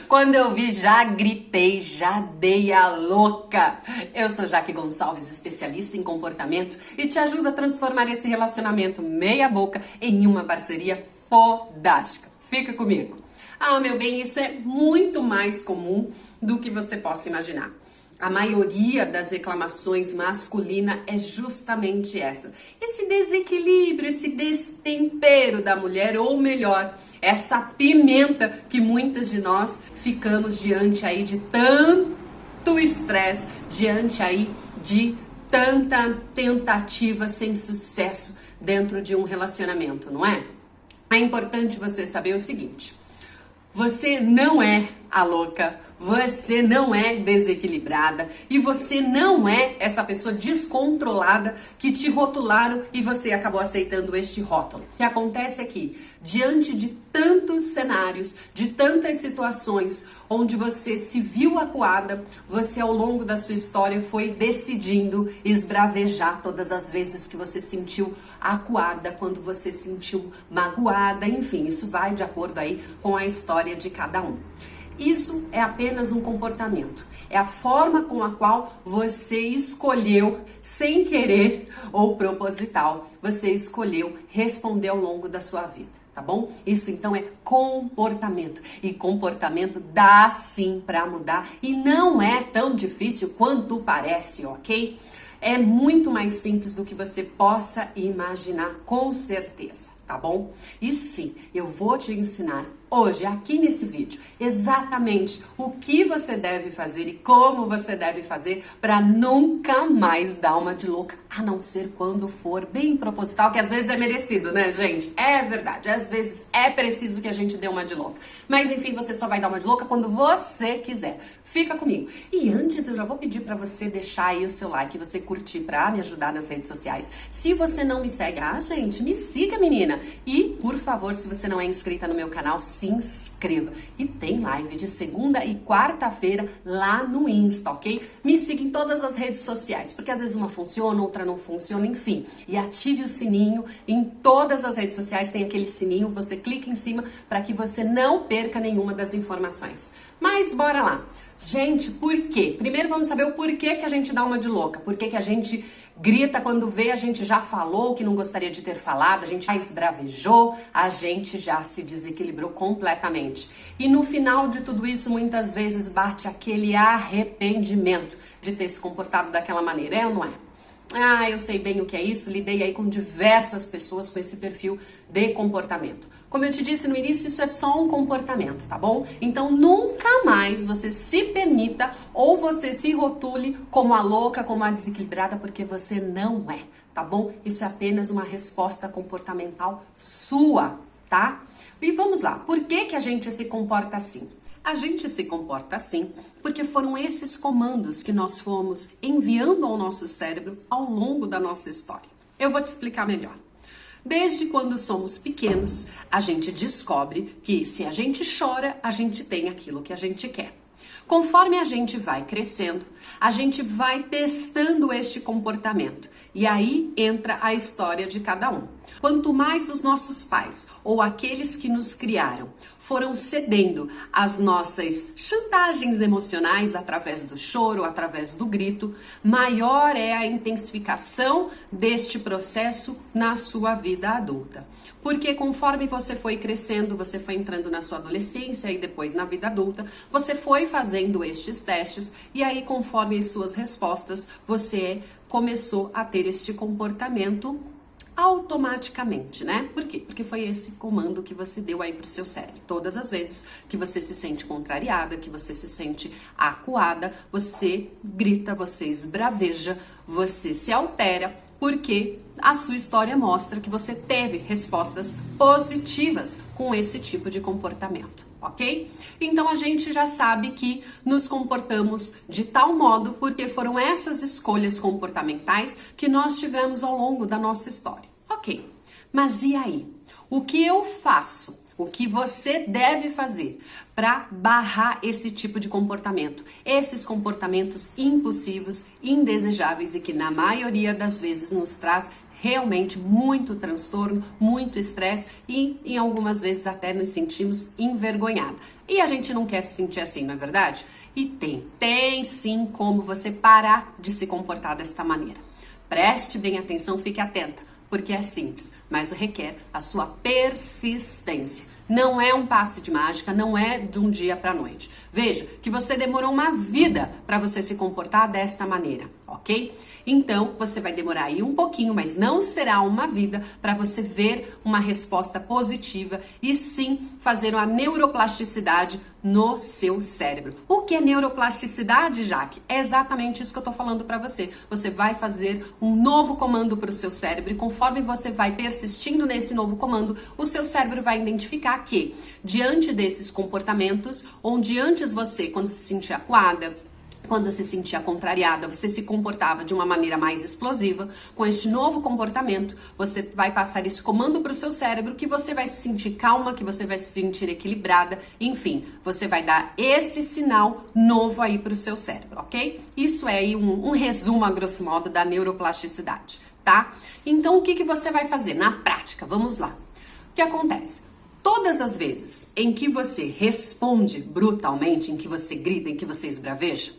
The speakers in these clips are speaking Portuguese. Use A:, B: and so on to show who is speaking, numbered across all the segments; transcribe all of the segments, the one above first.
A: Quando eu vi, já gritei, já dei a louca. Eu sou Jaque Gonçalves, especialista em comportamento e te ajudo a transformar esse relacionamento meia boca em uma parceria fodástica. Fica comigo. Ah, meu bem, isso é muito mais comum do que você possa imaginar. A maioria das reclamações masculinas é justamente essa. Esse desequilíbrio, esse destempero da mulher, ou melhor, essa pimenta que muitas de nós ficamos diante aí de tanto estresse, diante aí de tanta tentativa sem sucesso dentro de um relacionamento, não é? É importante você saber o seguinte: você não é a louca, você não é desequilibrada e você não é essa pessoa descontrolada que te rotularam e você acabou aceitando este rótulo. O que acontece é que, diante de tantos cenários, de tantas situações onde você se viu acuada, você ao longo da sua história foi decidindo esbravejar todas as vezes que você sentiu acuada, quando você sentiu magoada, enfim, isso vai de acordo aí com a história de cada um. Isso é apenas um comportamento, é a forma com a qual você escolheu, sem querer ou proposital, você escolheu responder ao longo da sua vida, tá bom? Isso então é comportamento, e comportamento dá sim pra mudar e não é tão difícil quanto parece, ok? É muito mais simples do que você possa imaginar, com certeza, tá bom? E sim, eu vou te ensinar hoje, aqui nesse vídeo, exatamente o que você deve fazer e como você deve fazer para nunca mais dar uma de louca, a não ser quando for bem proposital, que às vezes é merecido, né, gente? É verdade, às vezes é preciso que a gente dê uma de louca. Mas enfim, você só vai dar uma de louca quando você quiser. Fica comigo. E antes eu já vou pedir para você deixar aí o seu like, você curtir para me ajudar nas redes sociais. Se você não me segue, gente, me siga, menina. E, por favor, se você não é inscrita no meu canal, se inscreva. E tem live de segunda e quarta-feira lá no Insta, ok? Me siga em todas as redes sociais, porque às vezes uma funciona, outra não funciona, enfim. E ative o sininho em todas as redes sociais, tem aquele sininho, você clica em cima para que você não perca nenhuma das informações. Mas bora lá. Gente, por quê? Primeiro vamos saber o porquê que a gente dá uma de louca. Por que a gente grita quando vê, a gente já falou que não gostaria de ter falado, a gente já esbravejou, a gente já se desequilibrou completamente. E no final de tudo isso, muitas vezes bate aquele arrependimento de ter se comportado daquela maneira, é ou não é? Ah, eu sei bem o que é isso, lidei aí com diversas pessoas com esse perfil de comportamento. Como eu te disse no início, isso é só um comportamento, tá bom? Então nunca mais você se permita ou você se rotule como a louca, como a desequilibrada, porque você não é, tá bom? Isso é apenas uma resposta comportamental sua, tá? E vamos lá, por que a gente se comporta assim? A gente se comporta assim porque foram esses comandos que nós fomos enviando ao nosso cérebro ao longo da nossa história. Eu vou te explicar melhor. Desde quando somos pequenos, a gente descobre que se a gente chora, a gente tem aquilo que a gente quer. Conforme a gente vai crescendo, a gente vai testando este comportamento. E aí entra a história de cada um. Quanto mais os nossos pais ou aqueles que nos criaram foram cedendo às nossas chantagens emocionais através do choro, através do grito, maior é a intensificação deste processo na sua vida adulta. Porque conforme você foi crescendo, você foi entrando na sua adolescência e depois na vida adulta, você foi fazendo estes testes e aí conforme as suas respostas, você começou a ter este comportamento automaticamente, né? Por quê? Porque foi esse comando que você deu aí pro seu cérebro. Todas as vezes que você se sente contrariada, que você se sente acuada, você grita, você esbraveja, você se altera, porque a sua história mostra que você teve respostas positivas com esse tipo de comportamento, ok? Então a gente já sabe que nos comportamos de tal modo porque foram essas escolhas comportamentais que nós tivemos ao longo da nossa história. Ok, mas e aí? O que eu faço? O que você deve fazer para barrar esse tipo de comportamento? Esses comportamentos impulsivos, indesejáveis e que na maioria das vezes nos traz realmente muito transtorno, muito estresse e em algumas vezes até nos sentimos envergonhados. E a gente não quer se sentir assim, não é verdade? E tem sim como você parar de se comportar desta maneira. Preste bem atenção, fique atenta, porque é simples, mas requer a sua persistência. Não é um passe de mágica, não é de um dia para a noite. Veja que você demorou uma vida para você se comportar desta maneira, ok? Então, você vai demorar aí um pouquinho, mas não será uma vida para você ver uma resposta positiva e sim fazer uma neuroplasticidade no seu cérebro. O que é neuroplasticidade, Jaque? É exatamente isso que eu tô falando para você. Você vai fazer um novo comando para o seu cérebro e conforme você vai persistindo nesse novo comando, o seu cérebro vai identificar que, diante desses comportamentos, onde antes você, quando se sentia acuada, quando se sentia contrariada, você se comportava de uma maneira mais explosiva, com este novo comportamento, você vai passar esse comando para o seu cérebro que você vai se sentir calma, que você vai se sentir equilibrada, enfim, você vai dar esse sinal novo aí para o seu cérebro, ok? Isso é aí um resumo, a grosso modo, da neuroplasticidade, tá? Então, o que você vai fazer na prática? Vamos lá. O que acontece? Todas as vezes em que você responde brutalmente, em que você grita, em que você esbraveja,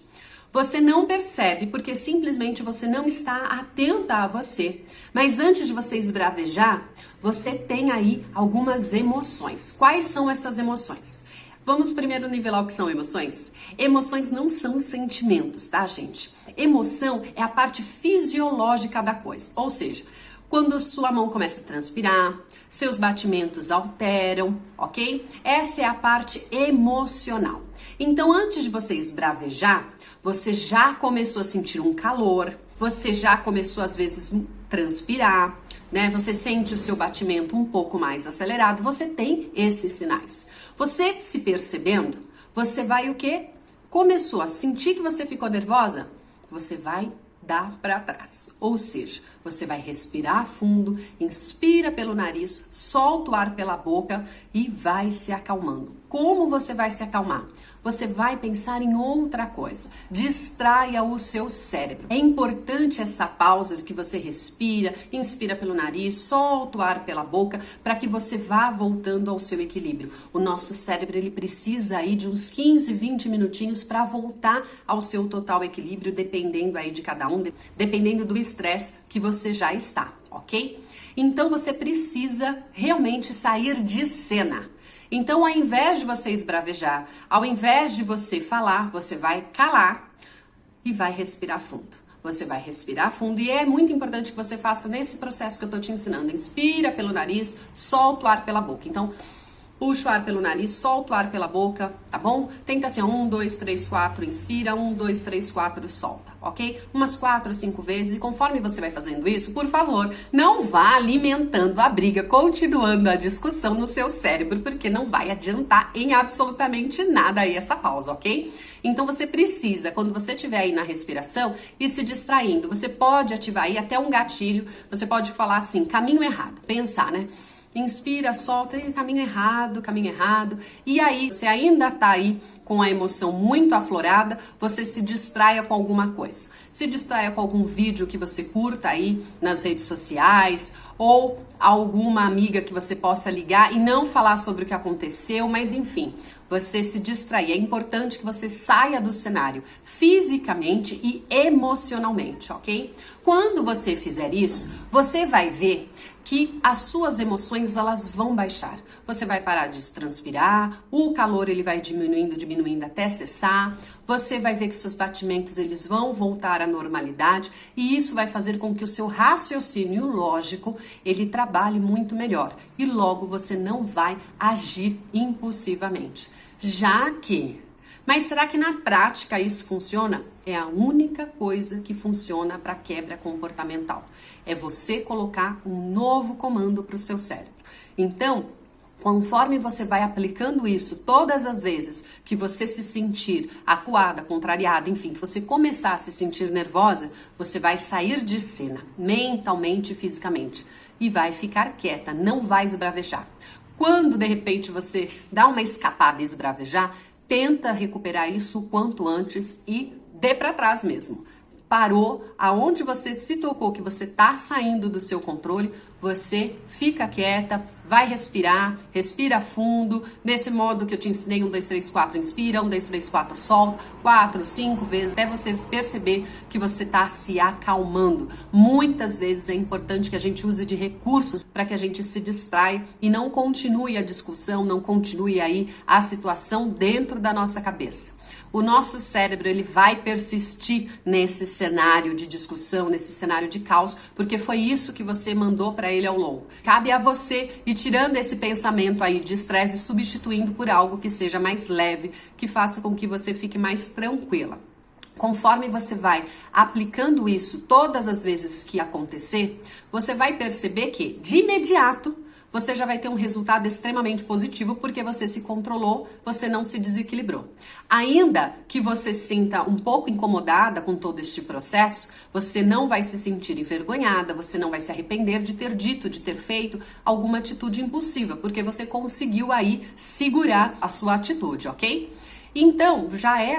A: você não percebe porque simplesmente você não está atenta a você. Mas antes de você esbravejar, você tem aí algumas emoções. Quais são essas emoções? Vamos primeiro nivelar o que são emoções? Emoções não são sentimentos, tá, gente? Emoção é a parte fisiológica da coisa. Ou seja, quando sua mão começa a transpirar, seus batimentos alteram, ok? Essa é a parte emocional. Então, antes de você esbravejar, você já começou a sentir um calor, você já começou às vezes transpirar, né? Você sente o seu batimento um pouco mais acelerado, você tem esses sinais. Você se percebendo, você vai o quê? Começou a sentir que você ficou nervosa? Você vai dar para trás. Ou seja, você vai respirar fundo, inspira pelo nariz, solta o ar pela boca e vai se acalmando. Como você vai se acalmar? Você vai pensar em outra coisa. Distraia o seu cérebro. É importante essa pausa de que você respira, inspira pelo nariz, solta o ar pela boca, para que você vá voltando ao seu equilíbrio. O nosso cérebro, ele precisa aí de uns 15, 20 minutinhos para voltar ao seu total equilíbrio, dependendo aí de cada um, dependendo do estresse que você já está, ok? Então você precisa realmente sair de cena. Então, ao invés de você esbravejar, ao invés de você falar, você vai calar e vai respirar fundo. Você vai respirar fundo e é muito importante que você faça nesse processo que eu tô te ensinando. Inspira pelo nariz, solta o ar pela boca. Então, puxa o ar pelo nariz, solta o ar pela boca, tá bom? Tenta assim, 1, 2, 3, 4, inspira, 1, 2, 3, 4, solta, ok? Umas 4, 5 vezes e conforme você vai fazendo isso, por favor, não vá alimentando a briga, continuando a discussão no seu cérebro, porque não vai adiantar em absolutamente nada aí essa pausa, ok? Então você precisa, quando você estiver aí na respiração, ir se distraindo. Você pode ativar aí até um gatilho, você pode falar assim, caminho errado, pensar, né? Inspira, solta, caminho errado, caminho errado. E aí, você ainda tá aí com a emoção muito aflorada, você se distraia com alguma coisa. Se distraia com algum vídeo que você curta aí nas redes sociais, ou alguma amiga que você possa ligar e não falar sobre o que aconteceu, mas enfim, você se distrair. É importante que você saia do cenário fisicamente e emocionalmente, ok? Quando você fizer isso, você vai ver que as suas emoções, elas vão baixar. Você vai parar de transpirar, o calor ele vai diminuindo até cessar. Você vai ver que seus batimentos eles vão voltar à normalidade e isso vai fazer com que o seu raciocínio lógico ele trabalhe muito melhor e logo você não vai agir impulsivamente. Mas será que na prática isso funciona? É a única coisa que funciona para quebra comportamental. É você colocar um novo comando para o seu cérebro. Então, conforme você vai aplicando isso todas as vezes que você se sentir acuada, contrariada, enfim, que você começar a se sentir nervosa, você vai sair de cena, mentalmente e fisicamente, e vai ficar quieta, não vai esbravejar. Quando de repente você dá uma escapada e esbravejar, tenta recuperar isso o quanto antes e dê para trás mesmo. parou, aonde você se tocou que você está saindo do seu controle, você fica quieta, vai respirar, respira fundo, nesse modo que eu te ensinei, 1, 2, 3, 4, inspira, 1, 2, 3, 4, solta, 4, 5 vezes, até você perceber que você está se acalmando. Muitas vezes é importante que a gente use de recursos para que a gente se distraia e não continue a discussão, não continue aí a situação dentro da nossa cabeça. O nosso cérebro, ele vai persistir nesse cenário de discussão, nesse cenário de caos, porque foi isso que você mandou para ele ao longo. Cabe a você ir tirando esse pensamento aí de estresse e substituindo por algo que seja mais leve, que faça com que você fique mais tranquila. Conforme você vai aplicando isso todas as vezes que acontecer, você vai perceber que, de imediato, você já vai ter um resultado extremamente positivo porque você se controlou, você não se desequilibrou. Ainda que você se sinta um pouco incomodada com todo este processo, você não vai se sentir envergonhada, você não vai se arrepender de ter dito, de ter feito alguma atitude impulsiva, porque você conseguiu aí segurar a sua atitude, ok? Então,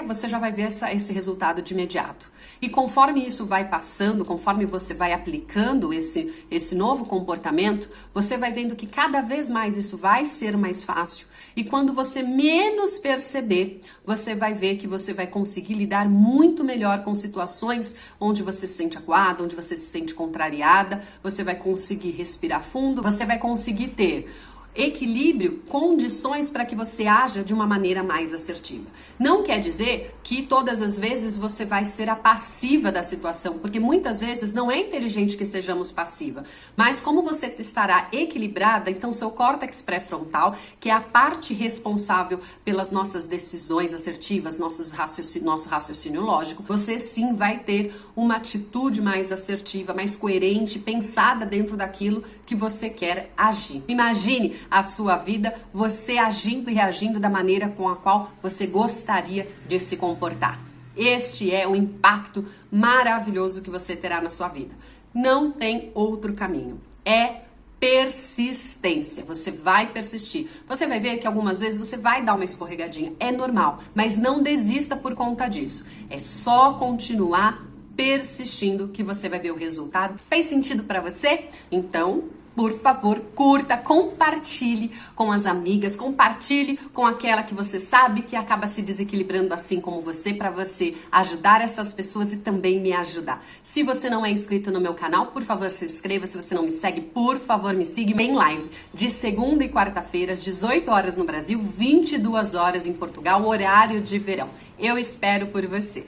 A: você já vai ver esse resultado de imediato. E conforme isso vai passando, conforme você vai aplicando esse novo comportamento, você vai vendo que cada vez mais isso vai ser mais fácil. E quando você menos perceber, você vai ver que você vai conseguir lidar muito melhor com situações onde você se sente acuada, onde você se sente contrariada, você vai conseguir respirar fundo, você vai conseguir ter equilíbrio, condições para que você haja de uma maneira mais assertiva. Não quer dizer que todas as vezes você vai ser a passiva da situação, porque muitas vezes não é inteligente que sejamos passiva, mas como você estará equilibrada, então seu córtex pré-frontal, que é a parte responsável pelas nossas decisões assertivas, nosso raciocínio lógico, você sim vai ter uma atitude mais assertiva, mais coerente, pensada dentro daquilo que você quer agir. Imagine a sua vida, você agindo e reagindo da maneira com a qual você gostaria de se comportar. Este é o impacto maravilhoso que você terá na sua vida. Não tem outro caminho. É persistência. Você vai persistir. Você vai ver que algumas vezes você vai dar uma escorregadinha. É normal, mas não desista por conta disso. É só continuar persistindo que você vai ver o resultado. Fez sentido para você? Então, por favor, curta, compartilhe com as amigas, compartilhe com aquela que você sabe que acaba se desequilibrando assim como você, para você ajudar essas pessoas e também me ajudar. Se você não é inscrito no meu canal, por favor, se inscreva. Se você não me segue, por favor, me siga em live de segunda e quarta-feira, às 18 horas no Brasil, 22 horas em Portugal, horário de verão. Eu espero por você.